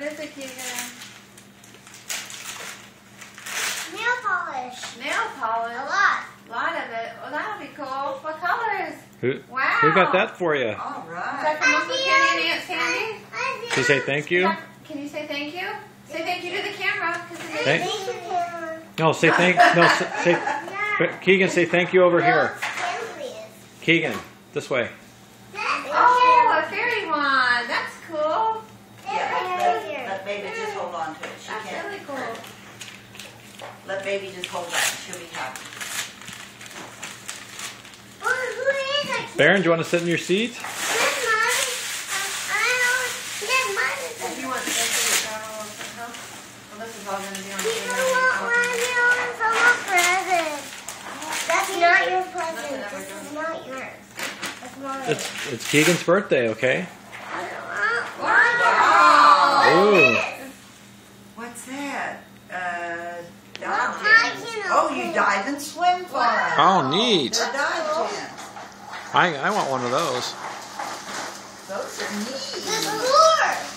What is it, Keegan? Nail polish. Nail polish? A lot. A lot of it. Well, that'll be cool. What colors? Wow. Who got that for you? All Is right. that from Uncle Kenny and Aunt Sandy? Did you say thank you? Can you say thank you? Say thank you to the camera. Thank- Thank you, Cameron. No, say thank. No, say. Keegan, say thank you over here. Keegan, this way. Oh, a fairy wand. That's cool. Yeah, let baby just hold on to it. She That's can't. really cool. Let baby just hold that. She'll be happy. Baron, do you want to sit in your seat? If you want this, well, this is all going to be on the That's not your present. This is not yours. That's mine. It's Keegan's birthday, okay? Wow. Ooh. What's that? Dive Well, pins. I can Oh, open you it. dive and swim for us. Oh, neat. They're dive pins. I want one of those. Those are neat. The floor.